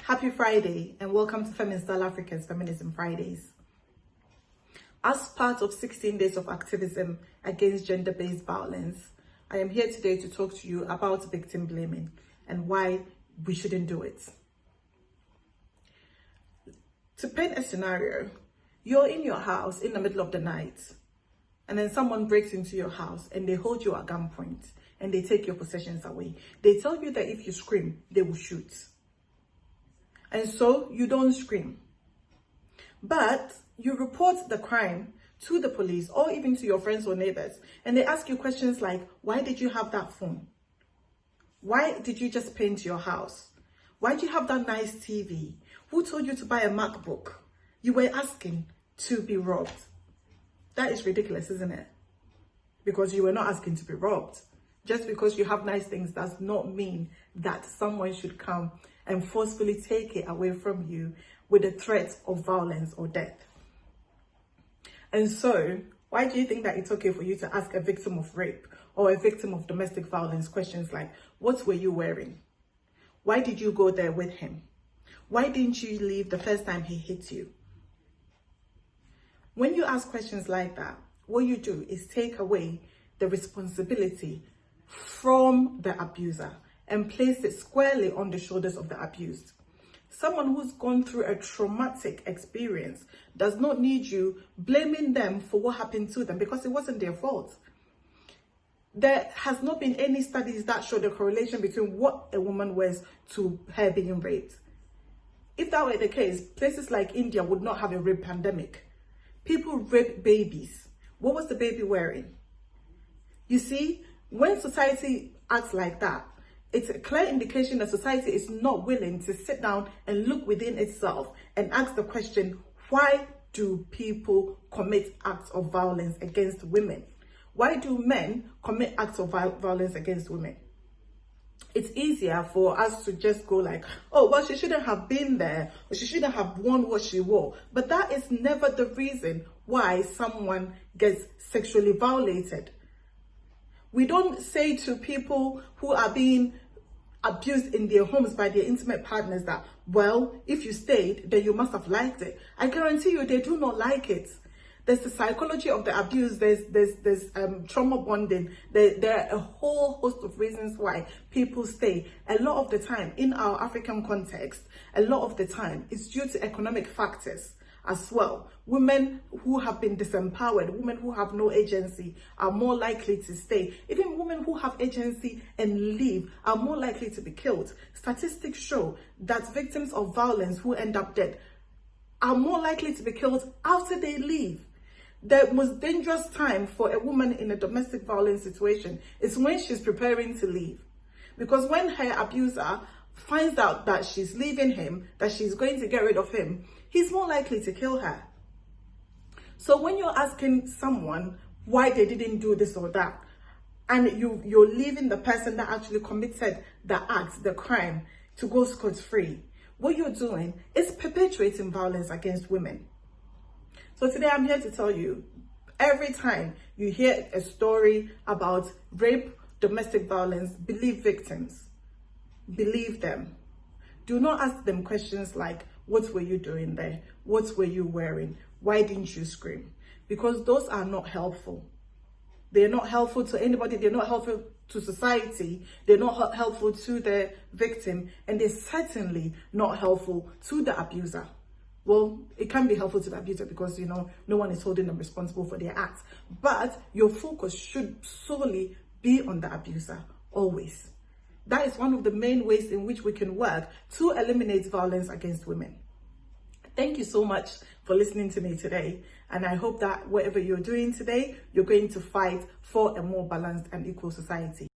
Happy Friday and welcome to Feminist South Africa's Feminism Fridays. As part of 16 Days of Activism against gender-based violence, I am here today to talk to you about victim blaming and why we shouldn't do it. To paint a scenario, you're in your house in the middle of the night and then someone breaks into your house and they hold you at gunpoint and they take your possessions away. They tell you that if you scream, they will shoot. And so you don't scream. But you report the crime to the police or even to your friends or neighbors. And they ask you questions like, why did you have that phone? Why did you just paint your house? Why do you have that nice TV? Who told you to buy a MacBook? You were asking to be robbed. That is ridiculous, isn't it? Because you were not asking to be robbed. Just because you have nice things does not mean that someone should come and forcefully take it away from you with the threat of violence or death. And so, why do you think that it's okay for you to ask a victim of rape or a victim of domestic violence questions like, what were you wearing? Why did you go there with him? Why didn't you leave the first time he hit you? When you ask questions like that, what you do is take away the responsibility from the abuser and place it squarely on the shoulders of the abused. Someone who's gone through a traumatic experience does not need you blaming them for what happened to them because it wasn't their fault. There has not been any studies that show the correlation between what a woman wears to her being raped. If that were the case, places like India would not have a rape pandemic. People rape babies. What was the baby wearing? You see, when society acts like that, it's a clear indication that society is not willing to sit down and look within itself and ask the question, why do people commit acts of violence against women? Why do men commit acts of violence against women? It's easier for us to just go like, oh, well, she shouldn't have been there, or she shouldn't have worn what she wore. But that is never the reason why someone gets sexually violated. We don't say to people who are being abused in their homes by their intimate partners that, well, if you stayed, then you must have liked it. I guarantee you they do not like it. There's the psychology of the abuse, there's trauma bonding, there are a whole host of reasons why people stay. A lot of the time, in our African context, a lot of the time, it's due to economic factors as well. Women who have been disempowered, women who have no agency are more likely to stay. Even women who have agency and leave are more likely to be killed. Statistics show that victims of violence who end up dead are more likely to be killed after they leave. The most dangerous time for a woman in a domestic violence situation is when she's preparing to leave. Because when her abuser finds out that she's leaving him, that she's going to get rid of him, he's more likely to kill her. So when you're asking someone why they didn't do this or that, and you're leaving the person that actually committed the act, the crime, to go scot-free, what you're doing is perpetuating violence against women. So today I'm here to tell you, every time you hear a story about rape, domestic violence, believe victims. Believe them. Do not ask them questions like, what were you doing there? What were you wearing? Why didn't you scream? Because those are not helpful. They're not helpful to anybody. They're not helpful to society. They're not helpful to the victim. And they're certainly not helpful to the abuser. Well, it can be helpful to the abuser because, no one is holding them responsible for their acts. But your focus should solely be on the abuser, always. That is one of the main ways in which we can work to eliminate violence against women. Thank you so much for listening to me today. And I hope that whatever you're doing today, you're going to fight for a more balanced and equal society.